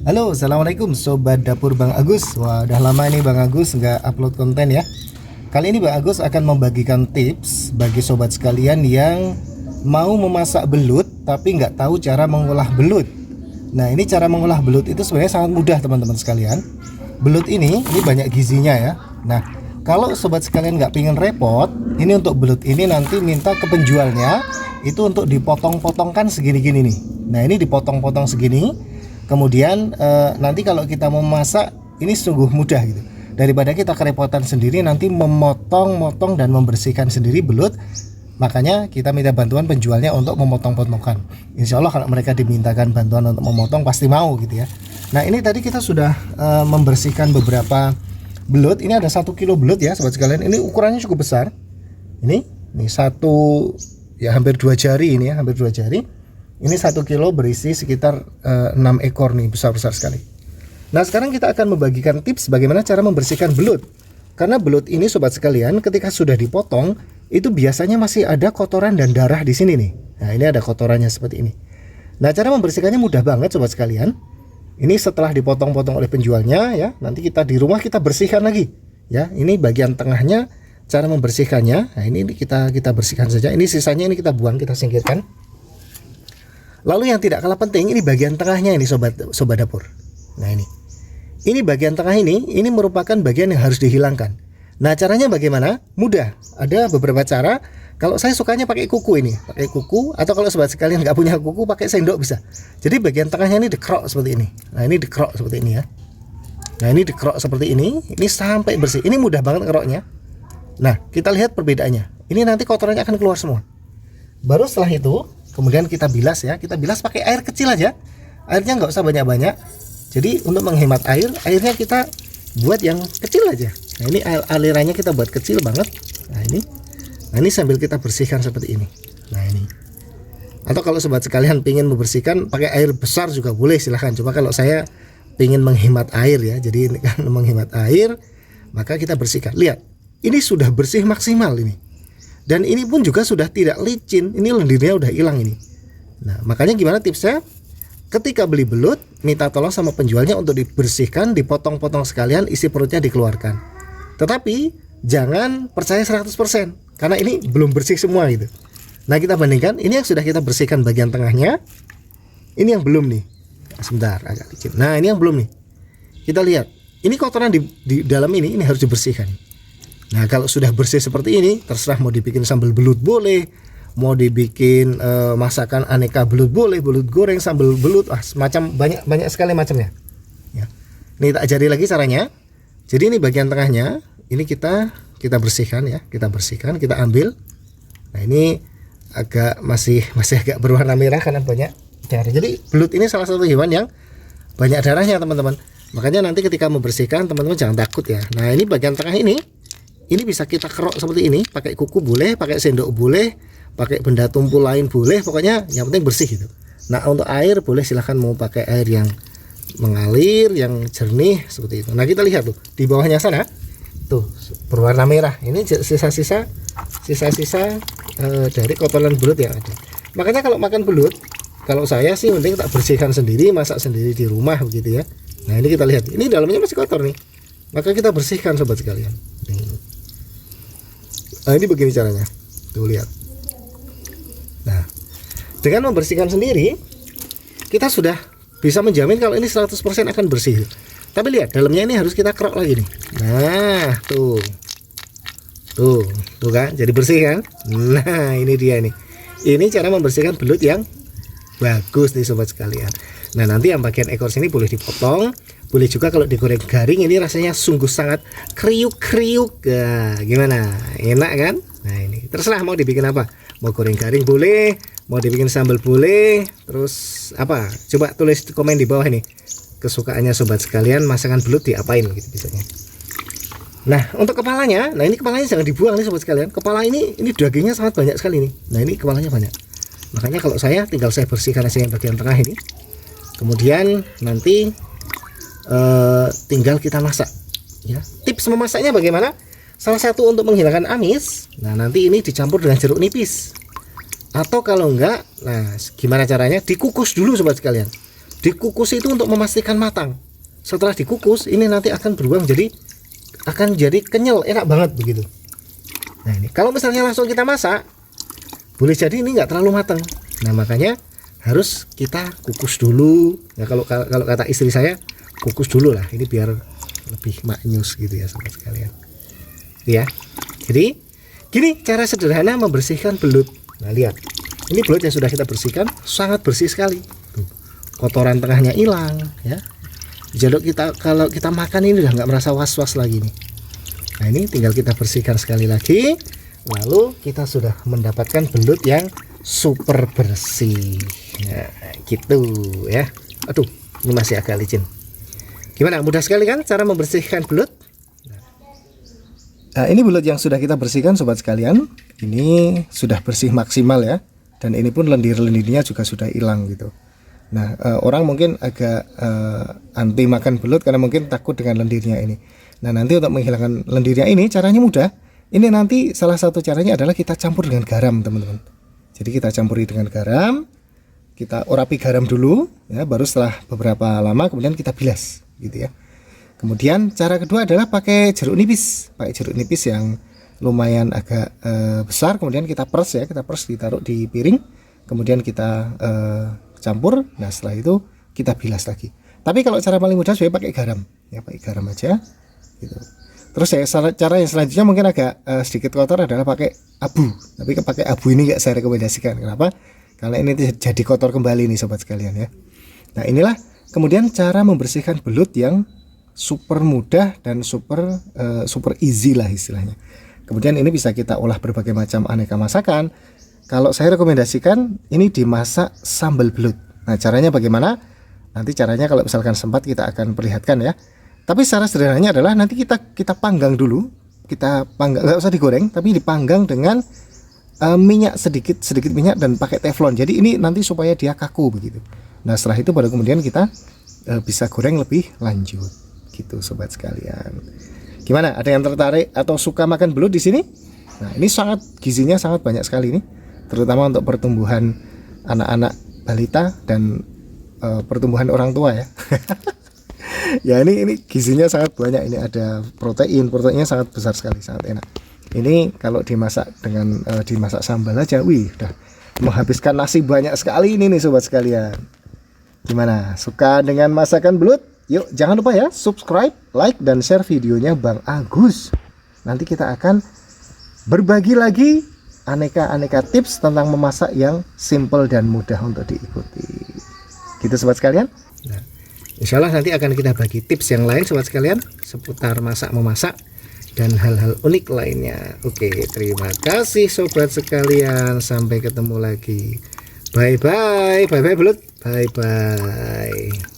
Halo, assalamualaikum sobat dapur Bang Agus. Wah, udah lama ini Bang Agus nggak upload konten ya. Kali ini Bang Agus akan membagikan tips bagi sobat sekalian yang mau memasak belut tapi nggak tahu cara mengolah belut. Nah, ini cara mengolah belut itu sebenarnya sangat mudah teman-teman sekalian. Belut ini banyak gizinya ya. Nah, kalau sobat sekalian nggak pingin repot, ini untuk belut ini nanti minta ke penjualnya itu untuk dipotong-potongkan segini-gini nih. Nah, ini dipotong-potong segini. Kemudian nanti kalau kita mau masak ini sungguh mudah gitu. Daripada kita kerepotan sendiri nanti memotong-motong dan membersihkan sendiri belut, makanya kita minta bantuan penjualnya untuk memotong-potongkan. Insya Allah kalau mereka dimintakan bantuan untuk memotong pasti mau gitu ya. Nah, ini tadi kita sudah membersihkan beberapa belut. Ini ada 1 kilo belut ya sobat sekalian. Ini ukurannya cukup besar. Ini satu ya hampir 2 jari ini ya, hampir 2 jari. Ini 1 kilo berisi sekitar 6 ekor nih, besar-besar sekali. Nah, sekarang kita akan membagikan tips bagaimana cara membersihkan belut. Karena belut ini sobat sekalian ketika sudah dipotong itu biasanya masih ada kotoran dan darah di sini nih. Nah, ini ada kotorannya seperti ini. Nah, cara membersihkannya mudah banget sobat sekalian. Ini setelah dipotong-potong oleh penjualnya ya, nanti kita di rumah kita bersihkan lagi. Ya, ini bagian tengahnya cara membersihkannya. Nah, ini kita bersihkan saja. Ini sisanya ini kita buang, kita singkirkan. Lalu yang tidak kalah penting ini bagian tengahnya ini sobat dapur. Nah, ini bagian tengah ini merupakan bagian yang harus dihilangkan. Nah, caranya bagaimana? Mudah. Ada beberapa cara. Kalau saya sukanya pakai kuku ini, pakai kuku, atau kalau sobat sekalian nggak punya kuku pakai sendok bisa. Jadi bagian tengahnya ini dikerok seperti ini. Nah, ini dikerok seperti ini ya. Nah, ini dikerok seperti ini sampai bersih. Ini mudah banget keroknya. Nah, kita lihat perbedaannya. Ini nanti kotorannya akan keluar semua. Baru setelah itu kemudian kita bilas ya, kita bilas pakai air kecil aja. Airnya nggak usah banyak-banyak. Jadi untuk menghemat air, airnya kita buat yang kecil aja. Nah, ini alirannya kita buat kecil banget. Nah, ini sambil kita bersihkan seperti ini. Nah, ini. Atau kalau sobat sekalian ingin membersihkan pakai air besar juga boleh, silahkan. Cuma kalau saya ingin menghemat air ya, jadi ini kan menghemat air, maka kita bersihkan. Lihat, ini sudah bersih maksimal ini. Dan ini pun juga sudah tidak licin. Ini lendirnya udah hilang ini. Nah, makanya gimana tipsnya? Ketika beli belut, minta tolong sama penjualnya untuk dibersihkan, dipotong-potong sekalian, isi perutnya dikeluarkan. Tetapi jangan percaya 100%, karena ini belum bersih semua gitu. Nah, kita bandingkan, ini yang sudah kita bersihkan bagian tengahnya, ini yang belum nih. Sebentar, agak licin. Nah, ini yang belum nih. Kita lihat, ini kotoran di dalam ini harus dibersihkan. Nah, kalau sudah bersih seperti ini, terserah mau dibikin sambal belut boleh, mau dibikin masakan aneka belut boleh, belut goreng, sambal belut, macam banyak sekali macamnya. Ya. Ini tak ajari lagi caranya. Jadi ini bagian tengahnya, ini kita bersihkan ya, kita ambil. Nah, ini masih agak berwarna merah karena banyak darah. Jadi belut ini salah satu hewan yang banyak darahnya teman-teman. Makanya nanti ketika membersihkan teman-teman jangan takut ya. Nah, ini bagian tengah ini bisa kita kerok seperti ini, pakai kuku boleh, pakai sendok boleh, pakai benda tumpul lain boleh, pokoknya yang penting bersih gitu. Nah, untuk air boleh silahkan mau pakai air yang mengalir, yang jernih seperti itu. Nah, kita lihat tuh di bawahnya sana, tuh berwarna merah. Ini sisa-sisa dari kotoran belut yang ada. Makanya kalau makan belut, kalau saya sih mending tak bersihkan sendiri, masak sendiri di rumah begitu ya. Nah, ini kita lihat, ini dalamnya masih kotor nih. Maka kita bersihkan sobat sekalian. Nah, ini begini caranya. Tuh lihat. Nah, dengan membersihkan sendiri, kita sudah bisa menjamin kalau ini 100% akan bersih. Tapi lihat, dalamnya ini harus kita kerok lagi nih. Nah, tuh kan, jadi bersih kan? Nah, ini dia nih. Ini cara membersihkan belut yang bagus nih sobat sekalian. Nah, nanti yang bagian ekor sini boleh dipotong. Boleh juga kalau digoreng garing, ini rasanya sungguh sangat kriuk-kriuk. Nah, gimana? Enak kan? Nah, ini terserah mau dibikin apa. Mau goreng garing boleh, mau dibikin sambal boleh. Terus apa? Coba tulis di komen di bawah ini. Kesukaannya sobat sekalian masakan belut diapain gitu biasanya. Nah, untuk kepalanya, ini kepalanya jangan dibuang nih sobat sekalian. Kepala ini dagingnya sangat banyak sekali nih. Nah, ini kepalanya banyak. Makanya kalau saya tinggal saya bersihkan aja yang bagian tengah ini. Kemudian nanti tinggal kita masak ya. Tips memasaknya bagaimana? Salah satu untuk menghilangkan amis. Nah, nanti ini dicampur dengan jeruk nipis. Atau kalau enggak, nah gimana caranya? Dikukus dulu sobat sekalian. Dikukus itu untuk memastikan matang. Setelah dikukus ini nanti akan berubah jadi kenyal, enak banget begitu. Nah ini kalau misalnya langsung kita masak, boleh jadi ini nggak terlalu matang. Nah makanya harus kita kukus dulu. Ya kalau kata istri saya, kukus dulu lah. Ini biar lebih maknyus gitu ya sobat sekalian. Ya, jadi gini cara sederhana membersihkan belut. Nah lihat, ini belut yang sudah kita bersihkan sangat bersih sekali. Tuh, kotoran tengahnya hilang ya. Jadi kalau kita makan ini udah nggak merasa was-was lagi nih. Nah ini tinggal kita bersihkan sekali lagi, lalu kita sudah mendapatkan belut yang super bersih. Nah gitu ya. Aduh ini masih agak licin. Gimana, mudah sekali kan cara membersihkan belut? Nah ini belut yang sudah kita bersihkan sobat sekalian. Ini sudah bersih maksimal ya. Dan ini pun lendir-lendirnya juga sudah hilang gitu. Nah orang mungkin agak anti makan belut karena mungkin takut dengan lendirnya ini. Nah nanti untuk menghilangkan lendirnya ini caranya mudah. Ini nanti salah satu caranya adalah kita campur dengan garam teman-teman. Jadi kita campuri dengan garam, kita urapi garam dulu ya, baru setelah beberapa lama kemudian kita bilas gitu ya. Kemudian cara kedua adalah pakai jeruk nipis, yang lumayan agak besar, kemudian kita peres ya, ditaruh di piring, kemudian kita campur. Nah setelah itu kita bilas lagi. Tapi kalau cara paling mudah saya pakai garam ya, pakai garam aja gitu. Terus cara yang selanjutnya mungkin agak sedikit kotor adalah pakai abu. Tapi pakai abu ini nggak saya rekomendasikan. Kenapa? Karena ini jadi kotor kembali nih sobat sekalian ya. Nah inilah kemudian cara membersihkan belut yang super mudah dan super easy lah istilahnya. Kemudian ini bisa kita olah berbagai macam aneka masakan. Kalau saya rekomendasikan ini dimasak sambal belut. Nah caranya bagaimana? Nanti caranya kalau misalkan sempat kita akan perlihatkan ya. Tapi secara sederhananya adalah nanti kita panggang dulu. Kita panggang, nggak usah digoreng, tapi dipanggang dengan minyak sedikit minyak dan pakai teflon. Jadi ini nanti supaya dia kaku begitu. Nah setelah itu baru kemudian kita bisa goreng lebih lanjut. Gitu sobat sekalian. Gimana? Ada yang tertarik atau suka makan belut di sini? Nah, ini gizinya sangat banyak sekali nih, terutama untuk pertumbuhan anak-anak balita dan pertumbuhan orang tua ya. Ya ini gizinya sangat banyak. Ini ada proteinnya sangat besar sekali, sangat enak. Ini kalau dimasak dengan dimasak sambal aja, wih, udah menghabiskan nasi banyak sekali ini nih sobat sekalian. Gimana? Suka dengan masakan belut? Yuk jangan lupa ya subscribe, like, dan share videonya Bang Agus. Nanti kita akan berbagi lagi aneka tips tentang memasak yang simple dan mudah untuk diikuti. Gitu sobat sekalian. Nah, insya Allah nanti akan kita bagi tips yang lain sobat sekalian seputar memasak dan hal-hal unik lainnya. Oke, terima kasih sobat sekalian. Sampai ketemu lagi. Bye bye belut. Bye bye.